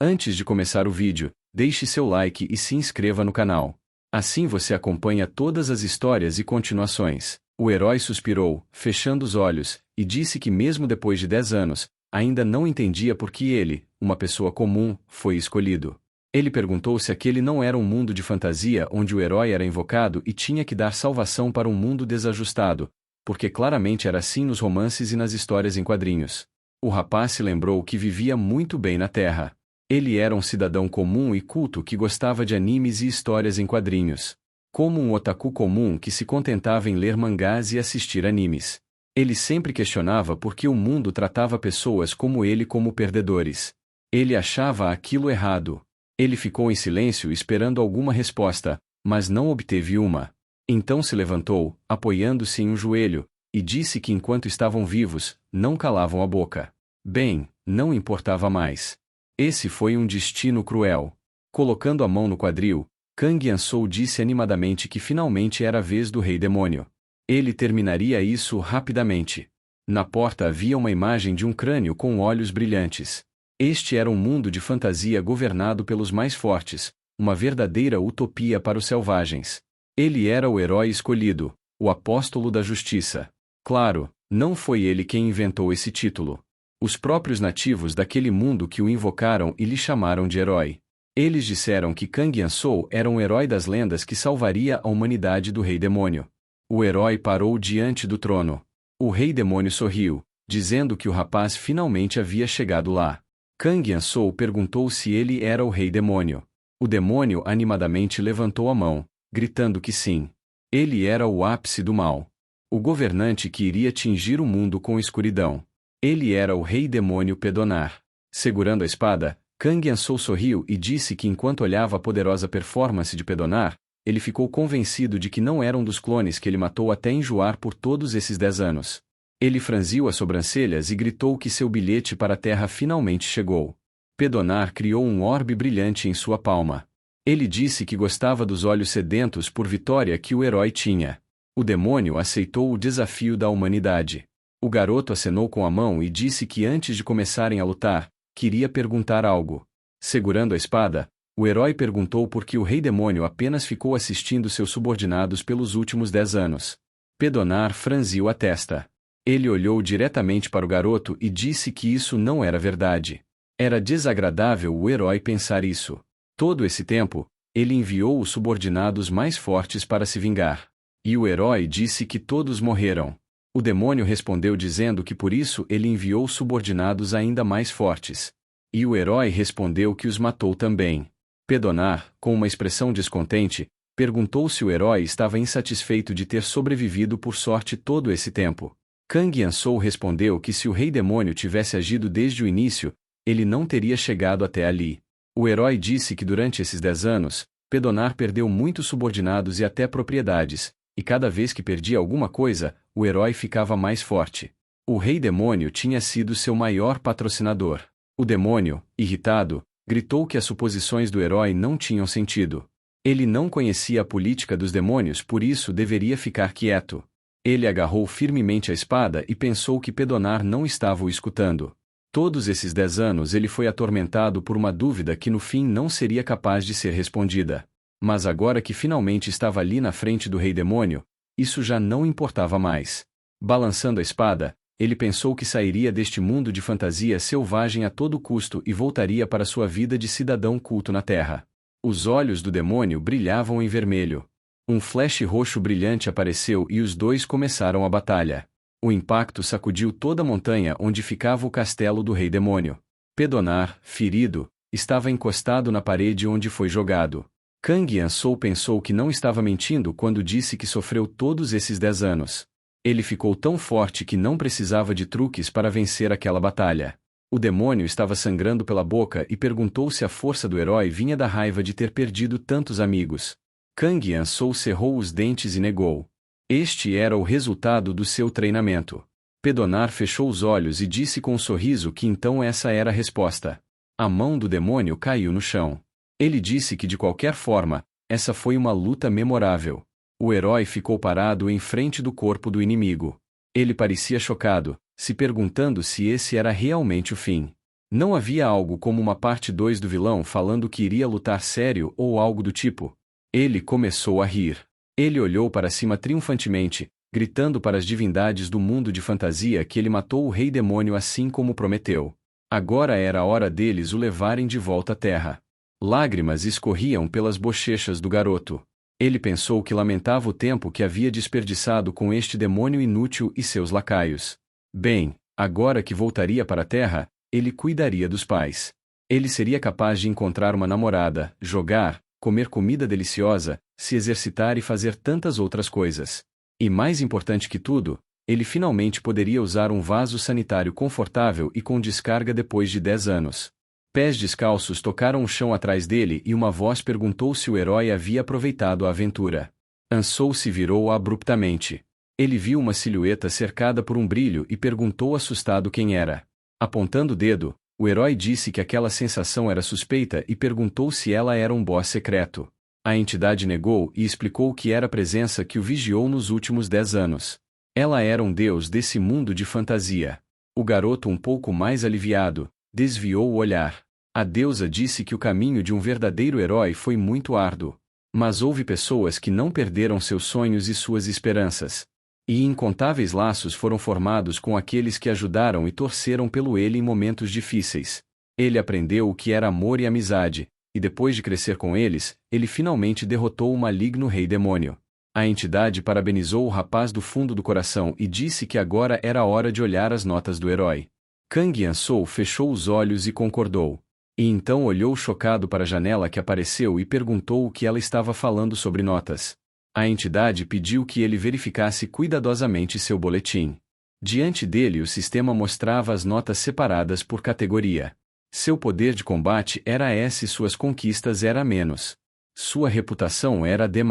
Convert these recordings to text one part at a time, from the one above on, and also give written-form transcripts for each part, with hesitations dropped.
Antes de começar o vídeo, deixe seu like e se inscreva no canal. Assim você acompanha todas as histórias e continuações. O herói suspirou, fechando os olhos, e disse que mesmo depois de 10 anos, ainda não entendia por que ele, uma pessoa comum, foi escolhido. Ele perguntou se aquele não era um mundo de fantasia onde o herói era invocado e tinha que dar salvação para um mundo desajustado, porque claramente era assim nos romances e nas histórias em quadrinhos. O rapaz se lembrou que vivia muito bem na Terra. Ele era um cidadão comum e culto que gostava de animes e histórias em quadrinhos. Como um otaku comum que se contentava em ler mangás e assistir animes. Ele sempre questionava por que o mundo tratava pessoas como ele como perdedores. Ele achava aquilo errado. Ele ficou em silêncio esperando alguma resposta, mas não obteve uma. Então se levantou, apoiando-se em um joelho, e disse que enquanto estavam vivos, não calavam a boca. Bem, não importava mais. Esse foi um destino cruel. Colocando a mão no quadril, Kang Yansou disse animadamente que finalmente era a vez do Rei Demônio. Ele terminaria isso rapidamente. Na porta havia uma imagem de um crânio com olhos brilhantes. Este era um mundo de fantasia governado pelos mais fortes, uma verdadeira utopia para os selvagens. Ele era o herói escolhido, o apóstolo da justiça. Claro, não foi ele quem inventou esse título. Os próprios nativos daquele mundo que o invocaram e lhe chamaram de herói. Eles disseram que Kang Yansou era um herói das lendas que salvaria a humanidade do Rei Demônio. O herói parou diante do trono. O Rei Demônio sorriu, dizendo que o rapaz finalmente havia chegado lá. Kang Yansou perguntou se ele era o Rei Demônio. O demônio animadamente levantou a mão, gritando que sim. Ele era o ápice do mal. O governante que iria tingir o mundo com escuridão. Ele era o Rei Demônio Pedonar. Segurando a espada, Kang Yansou sorriu e disse que enquanto olhava a poderosa performance de Pedonar, ele ficou convencido de que não era um dos clones que ele matou até enjoar por todos esses 10 anos. Ele franziu as sobrancelhas e gritou que seu bilhete para a Terra finalmente chegou. Pedonar criou um orbe brilhante em sua palma. Ele disse que gostava dos olhos sedentos por vitória que o herói tinha. O demônio aceitou o desafio da humanidade. O garoto acenou com a mão e disse que antes de começarem a lutar, queria perguntar algo. Segurando a espada, o herói perguntou por que o Rei Demônio apenas ficou assistindo seus subordinados pelos últimos 10 anos. Pedonar franziu a testa. Ele olhou diretamente para o garoto e disse que isso não era verdade. Era desagradável o herói pensar isso. Todo esse tempo, ele enviou os subordinados mais fortes para se vingar. E o herói disse que todos morreram. O demônio respondeu dizendo que por isso ele enviou subordinados ainda mais fortes. E o herói respondeu que os matou também. Pedonar, com uma expressão descontente, perguntou se o herói estava insatisfeito de ter sobrevivido por sorte todo esse tempo. Kang Yansou respondeu que se o Rei Demônio tivesse agido desde o início, ele não teria chegado até ali. O herói disse que durante esses 10 anos, Pedonar perdeu muitos subordinados e até propriedades, e cada vez que perdia alguma coisa, o herói ficava mais forte. O Rei Demônio tinha sido seu maior patrocinador. O demônio, irritado, gritou que as suposições do herói não tinham sentido. Ele não conhecia a política dos demônios, por isso deveria ficar quieto. Ele agarrou firmemente a espada e pensou que Pedonar não estava o escutando. Todos esses 10 anos ele foi atormentado por uma dúvida que no fim não seria capaz de ser respondida. Mas agora que finalmente estava ali na frente do Rei Demônio, isso já não importava mais. Balançando a espada, ele pensou que sairia deste mundo de fantasia selvagem a todo custo e voltaria para sua vida de cidadão culto na Terra. Os olhos do demônio brilhavam em vermelho. Um flash roxo brilhante apareceu e os dois começaram a batalha. O impacto sacudiu toda a montanha onde ficava o castelo do Rei Demônio. Pedonar, ferido, estava encostado na parede onde foi jogado. Kang Yansou pensou que não estava mentindo quando disse que sofreu todos esses 10 anos. Ele ficou tão forte que não precisava de truques para vencer aquela batalha. O demônio estava sangrando pela boca e perguntou se a força do herói vinha da raiva de ter perdido tantos amigos. Kang Yansou cerrou os dentes e negou. Este era o resultado do seu treinamento. Pedonar fechou os olhos e disse com um sorriso que então essa era a resposta. A mão do demônio caiu no chão. Ele disse que de qualquer forma, essa foi uma luta memorável. O herói ficou parado em frente do corpo do inimigo. Ele parecia chocado, se perguntando se esse era realmente o fim. Não havia algo como uma parte 2 do vilão falando que iria lutar sério ou algo do tipo. Ele começou a rir. Ele olhou para cima triunfantemente, gritando para as divindades do mundo de fantasia que ele matou o rei demônio assim como prometeu. Agora era a hora deles o levarem de volta à terra. Lágrimas escorriam pelas bochechas do garoto. Ele pensou que lamentava o tempo que havia desperdiçado com este demônio inútil e seus lacaios. Bem, agora que voltaria para a terra, ele cuidaria dos pais. Ele seria capaz de encontrar uma namorada, jogar, comer comida deliciosa, se exercitar e fazer tantas outras coisas. E mais importante que tudo, ele finalmente poderia usar um vaso sanitário confortável e com descarga depois de 10 anos. Pés descalços tocaram o chão atrás dele e uma voz perguntou se o herói havia aproveitado a aventura. Ansou se virou abruptamente. Ele viu uma silhueta cercada por um brilho e perguntou assustado quem era. Apontando o dedo, o herói disse que aquela sensação era suspeita e perguntou se ela era um boss secreto. A entidade negou e explicou que era a presença que o vigiou nos últimos 10 anos. Ela era um deus desse mundo de fantasia. O garoto, um pouco mais aliviado, desviou o olhar. A deusa disse que o caminho de um verdadeiro herói foi muito árduo. Mas houve pessoas que não perderam seus sonhos e suas esperanças. E incontáveis laços foram formados com aqueles que ajudaram e torceram pelo ele em momentos difíceis. Ele aprendeu o que era amor e amizade, e depois de crescer com eles, ele finalmente derrotou o maligno rei demônio. A entidade parabenizou o rapaz do fundo do coração e disse que agora era a hora de olhar as notas do herói. Kang Yansou fechou os olhos e concordou. E então olhou chocado para a janela que apareceu e perguntou o que ela estava falando sobre notas. A entidade pediu que ele verificasse cuidadosamente seu boletim. Diante dele o sistema mostrava as notas separadas por categoria. Seu poder de combate era S e suas conquistas era menos. Sua reputação era D+.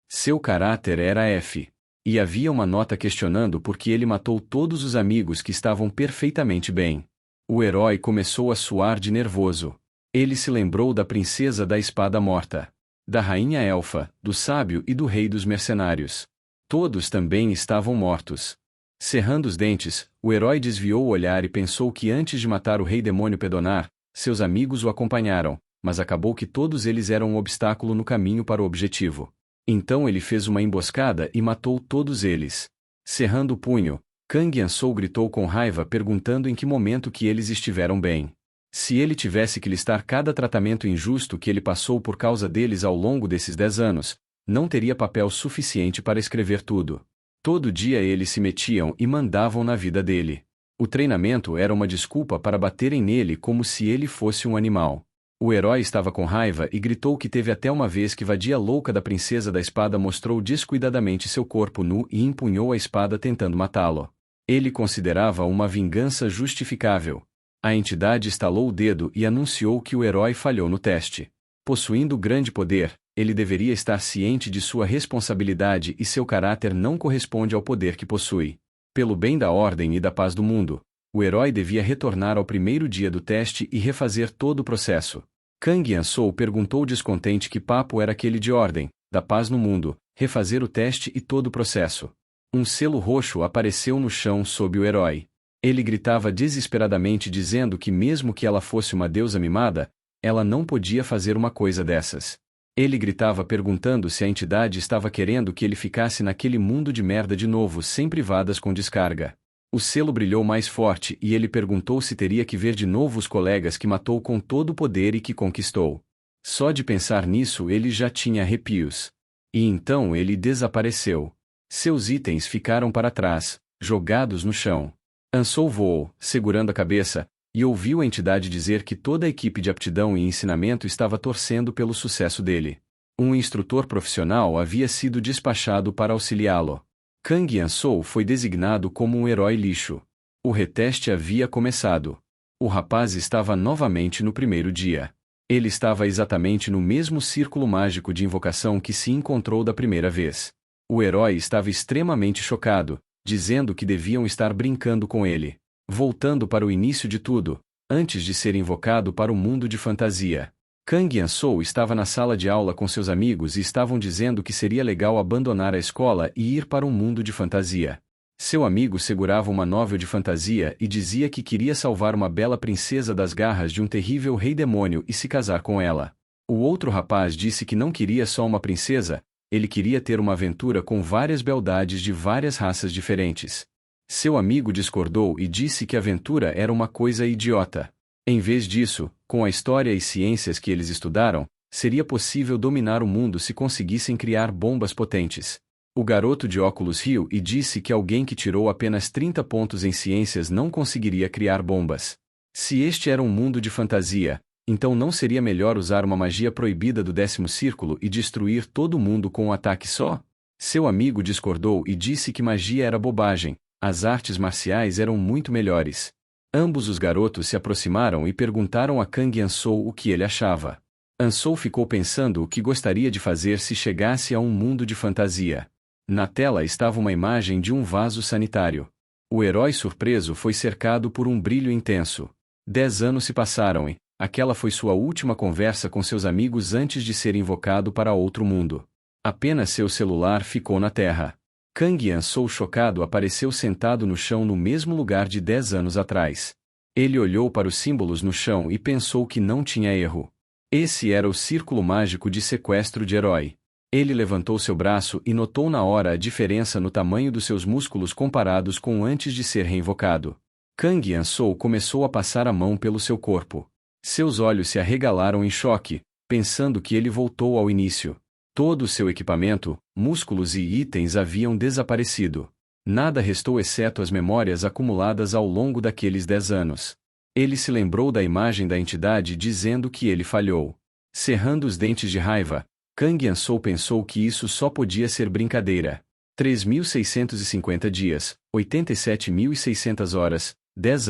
Seu caráter era F. E havia uma nota questionando por que ele matou todos os amigos que estavam perfeitamente bem. O herói começou a suar de nervoso. Ele se lembrou da princesa da espada morta, da rainha elfa, do sábio e do rei dos mercenários. Todos também estavam mortos. Cerrando os dentes, o herói desviou o olhar e pensou que antes de matar o rei demônio Pedonar, seus amigos o acompanharam, mas acabou que todos eles eram um obstáculo no caminho para o objetivo. Então ele fez uma emboscada e matou todos eles. Cerrando o punho, Kang Yansou gritou com raiva perguntando em que momento que eles estiveram bem. Se ele tivesse que listar cada tratamento injusto que ele passou por causa deles ao longo desses 10 anos, não teria papel suficiente para escrever tudo. Todo dia eles se metiam e mandavam na vida dele. O treinamento era uma desculpa para baterem nele como se ele fosse um animal. O herói estava com raiva e gritou que teve até uma vez que vadia louca da princesa da espada mostrou descuidadamente seu corpo nu e empunhou a espada tentando matá-lo. Ele considerava uma vingança justificável. A entidade estalou o dedo e anunciou que o herói falhou no teste. Possuindo grande poder, ele deveria estar ciente de sua responsabilidade e seu caráter não corresponde ao poder que possui. Pelo bem da ordem e da paz do mundo, o herói devia retornar ao primeiro dia do teste e refazer todo o processo. Kang Yansou perguntou descontente que papo era aquele de ordem, da paz no mundo, refazer o teste e todo o processo. Um selo roxo apareceu no chão sob o herói. Ele gritava desesperadamente dizendo que mesmo que ela fosse uma deusa mimada, ela não podia fazer uma coisa dessas. Ele gritava perguntando se a entidade estava querendo que ele ficasse naquele mundo de merda de novo sem privadas com descarga. O selo brilhou mais forte e ele perguntou se teria que ver de novo os colegas que matou com todo o poder e que conquistou. Só de pensar nisso ele já tinha arrepios. E então ele desapareceu. Seus itens ficaram para trás, jogados no chão. Ansou voou, segurando a cabeça, e ouviu a entidade dizer que toda a equipe de aptidão e ensinamento estava torcendo pelo sucesso dele. Um instrutor profissional havia sido despachado para auxiliá-lo. Kang Yansou foi designado como um herói lixo. O reteste havia começado. O rapaz estava novamente no primeiro dia. Ele estava exatamente no mesmo círculo mágico de invocação que se encontrou da primeira vez. O herói estava extremamente chocado, dizendo que deviam estar brincando com ele. Voltando para o início de tudo, antes de ser invocado para o mundo de fantasia. Kang Yansou estava na sala de aula com seus amigos e estavam dizendo que seria legal abandonar a escola e ir para um mundo de fantasia. Seu amigo segurava uma novel de fantasia e dizia que queria salvar uma bela princesa das garras de um terrível rei demônio e se casar com ela. O outro rapaz disse que não queria só uma princesa, ele queria ter uma aventura com várias beldades de várias raças diferentes. Seu amigo discordou e disse que a aventura era uma coisa idiota. Em vez disso, com a história e ciências que eles estudaram, seria possível dominar o mundo se conseguissem criar bombas potentes. O garoto de óculos riu e disse que alguém que tirou apenas 30 pontos em ciências não conseguiria criar bombas. Se este era um mundo de fantasia, então não seria melhor usar uma magia proibida do 10º círculo e destruir todo mundo com um ataque só? Seu amigo discordou e disse que magia era bobagem, as artes marciais eram muito melhores. Ambos os garotos se aproximaram e perguntaram a Kang Ansou o que ele achava. Ansou ficou pensando o que gostaria de fazer se chegasse a um mundo de fantasia. Na tela estava uma imagem de um vaso sanitário. O herói surpreso foi cercado por um brilho intenso. 10 anos se passaram e aquela foi sua última conversa com seus amigos antes de ser invocado para outro mundo. Apenas seu celular ficou na terra. Kang Ansou chocado apareceu sentado no chão no mesmo lugar de 10 anos atrás. Ele olhou para os símbolos no chão e pensou que não tinha erro. Esse era o círculo mágico de sequestro de herói. Ele levantou seu braço e notou na hora a diferença no tamanho dos seus músculos comparados com antes de ser reinvocado. Kang Ansou começou a passar a mão pelo seu corpo. Seus olhos se arregalaram em choque, pensando que ele voltou ao início. Todo o seu equipamento, músculos e itens haviam desaparecido. Nada restou exceto as memórias acumuladas ao longo daqueles 10 anos. Ele se lembrou da imagem da entidade dizendo que ele falhou. Cerrando os dentes de raiva, Kang Ansou pensou que isso só podia ser brincadeira. 3.650 dias, 87.600 horas, 10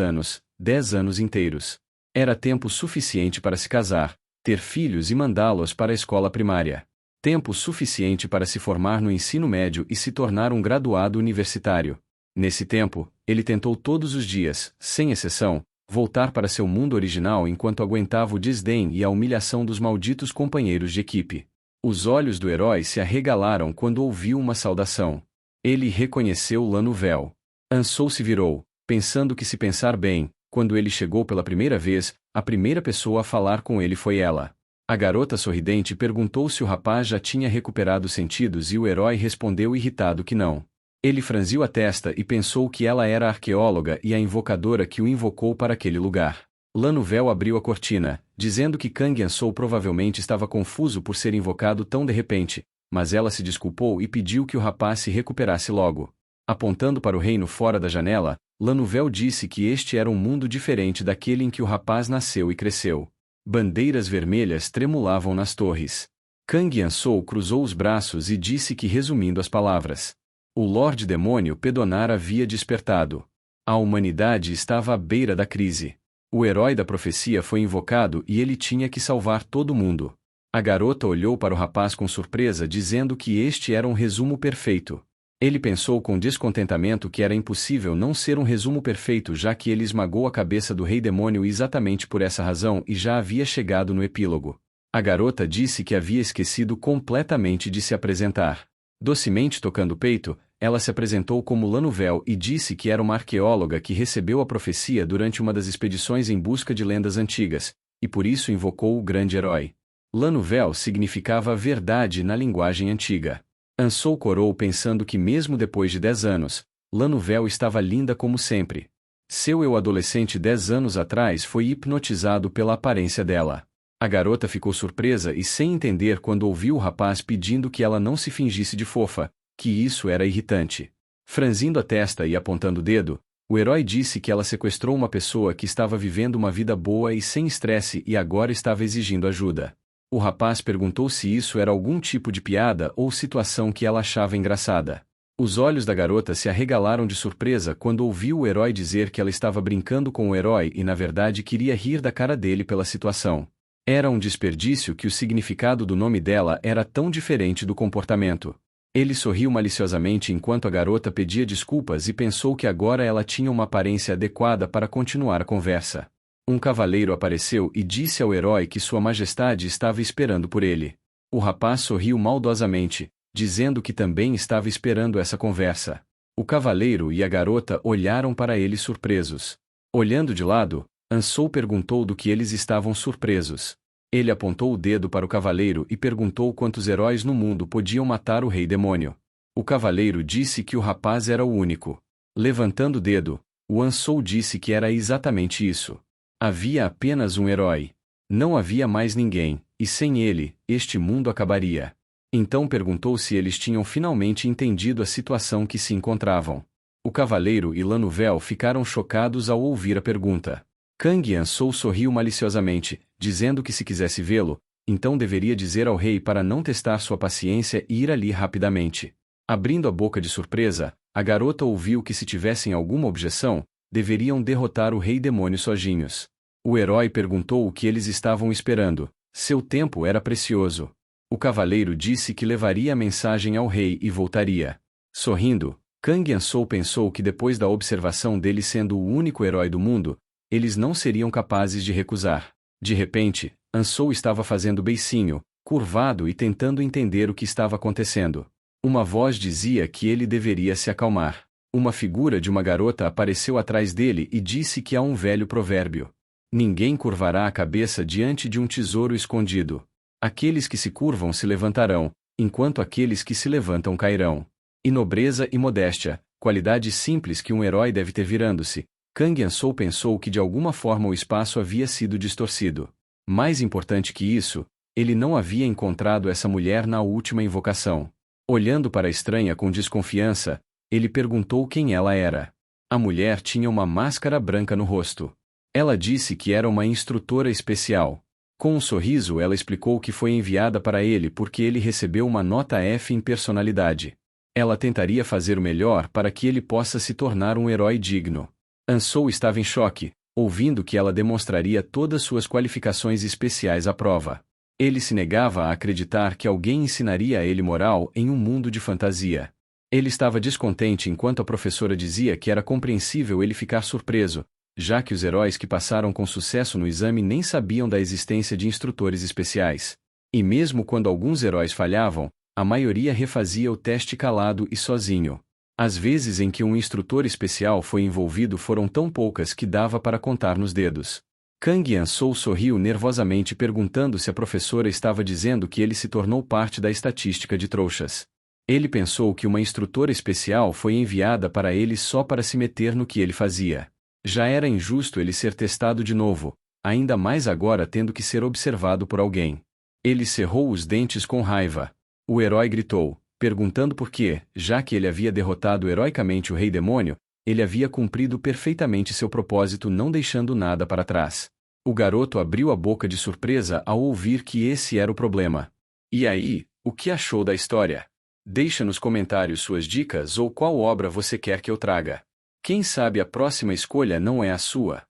anos inteiros. Era tempo suficiente para se casar, ter filhos e mandá-los para a escola primária. Tempo suficiente para se formar no ensino médio e se tornar um graduado universitário. Nesse tempo, ele tentou todos os dias, sem exceção, voltar para seu mundo original enquanto aguentava o desdém e a humilhação dos malditos companheiros de equipe. Os olhos do herói se arregalaram quando ouviu uma saudação. Ele reconheceu Lanovel. Ansou se virou, pensando que se pensar bem, quando ele chegou pela primeira vez, a primeira pessoa a falar com ele foi ela. A garota sorridente perguntou se o rapaz já tinha recuperado os sentidos e o herói respondeu irritado que não. Ele franziu a testa e pensou que ela era a arqueóloga e a invocadora que o invocou para aquele lugar. Lanovel abriu a cortina, dizendo que Kang Ansou provavelmente estava confuso por ser invocado tão de repente, mas ela se desculpou e pediu que o rapaz se recuperasse logo. Apontando para o reino fora da janela, Lanovel disse que este era um mundo diferente daquele em que o rapaz nasceu e cresceu. Bandeiras vermelhas tremulavam nas torres. Kang Ansou cruzou os braços e disse que, resumindo as palavras, o Lorde Demônio Pedonar havia despertado. A humanidade estava à beira da crise. O herói da profecia foi invocado e ele tinha que salvar todo mundo. A garota olhou para o rapaz com surpresa dizendo que este era um resumo perfeito. Ele pensou com descontentamento que era impossível não ser um resumo perfeito já que ele esmagou a cabeça do rei demônio exatamente por essa razão e já havia chegado no epílogo. A garota disse que havia esquecido completamente de se apresentar. Docemente tocando o peito, ela se apresentou como Lanovel e disse que era uma arqueóloga que recebeu a profecia durante uma das expedições em busca de lendas antigas, e por isso invocou o grande herói. Lanovel significava verdade na linguagem antiga. Ansou corou pensando que mesmo depois de 10 anos, Lanovel estava linda como sempre. Seu eu adolescente 10 anos atrás foi hipnotizado pela aparência dela. A garota ficou surpresa e sem entender quando ouviu o rapaz pedindo que ela não se fingisse de fofa, que isso era irritante. Franzindo a testa e apontando o dedo, o herói disse que ela sequestrou uma pessoa que estava vivendo uma vida boa e sem estresse e agora estava exigindo ajuda. O rapaz perguntou se isso era algum tipo de piada ou situação que ela achava engraçada. Os olhos da garota se arregalaram de surpresa quando ouviu o herói dizer que ela estava brincando com o herói e na verdade queria rir da cara dele pela situação. Era um desperdício que o significado do nome dela era tão diferente do comportamento. Ele sorriu maliciosamente enquanto a garota pedia desculpas e pensou que agora ela tinha uma aparência adequada para continuar a conversa. Um cavaleiro apareceu e disse ao herói que Sua Majestade estava esperando por ele. O rapaz sorriu maldosamente, dizendo que também estava esperando essa conversa. O cavaleiro e a garota olharam para ele surpresos. Olhando de lado, Ansou perguntou do que eles estavam surpresos. Ele apontou o dedo para o cavaleiro e perguntou quantos heróis no mundo podiam matar o rei demônio. O cavaleiro disse que o rapaz era o único. Levantando o dedo, o Ansou disse que era exatamente isso. Havia apenas um herói. Não havia mais ninguém, e sem ele, este mundo acabaria. Então perguntou se eles tinham finalmente entendido a situação que se encontravam. O cavaleiro e Lanuvel ficaram chocados ao ouvir a pergunta. Kang Ansou sorriu maliciosamente, dizendo que se quisesse vê-lo, então deveria dizer ao rei para não testar sua paciência e ir ali rapidamente. Abrindo a boca de surpresa, a garota ouviu que se tivessem alguma objeção, deveriam derrotar o rei demônio sozinhos. O herói perguntou o que eles estavam esperando. Seu tempo era precioso. O cavaleiro disse que levaria a mensagem ao rei e voltaria. Sorrindo, Kang Ansou pensou que depois da observação dele sendo o único herói do mundo, eles não seriam capazes de recusar. De repente, Ansou estava fazendo beicinho, curvado e tentando entender o que estava acontecendo. Uma voz dizia que ele deveria se acalmar. Uma figura de uma garota apareceu atrás dele e disse que há um velho provérbio. Ninguém curvará a cabeça diante de um tesouro escondido. Aqueles que se curvam se levantarão, enquanto aqueles que se levantam cairão. E nobreza e modéstia, qualidades simples que um herói deve ter virando-se. Kang Ansou pensou que de alguma forma o espaço havia sido distorcido. Mais importante que isso, ele não havia encontrado essa mulher na última invocação. Olhando para a estranha com desconfiança, ele perguntou quem ela era. A mulher tinha uma máscara branca no rosto. Ela disse que era uma instrutora especial. Com um sorriso ela explicou que foi enviada para ele porque ele recebeu uma nota F em personalidade. Ela tentaria fazer o melhor para que ele possa se tornar um herói digno. Ansou estava em choque, ouvindo que ela demonstraria todas suas qualificações especiais à prova. Ele se negava a acreditar que alguém ensinaria a ele moral em um mundo de fantasia. Ele estava descontente enquanto a professora dizia que era compreensível ele ficar surpreso, já que os heróis que passaram com sucesso no exame nem sabiam da existência de instrutores especiais. E mesmo quando alguns heróis falhavam, a maioria refazia o teste calado e sozinho. As vezes em que um instrutor especial foi envolvido foram tão poucas que dava para contar nos dedos. Kang Ansou sorriu nervosamente perguntando se a professora estava dizendo que ele se tornou parte da estatística de trouxas. Ele pensou que uma instrutora especial foi enviada para ele só para se meter no que ele fazia. Já era injusto ele ser testado de novo, ainda mais agora tendo que ser observado por alguém. Ele cerrou os dentes com raiva. O herói gritou, perguntando por que, já que ele havia derrotado heroicamente o rei demônio, ele havia cumprido perfeitamente seu propósito não deixando nada para trás. O garoto abriu a boca de surpresa ao ouvir que esse era o problema. E aí, o que achou da história? Deixa nos comentários suas dicas ou qual obra você quer que eu traga. Quem sabe a próxima escolha não é a sua.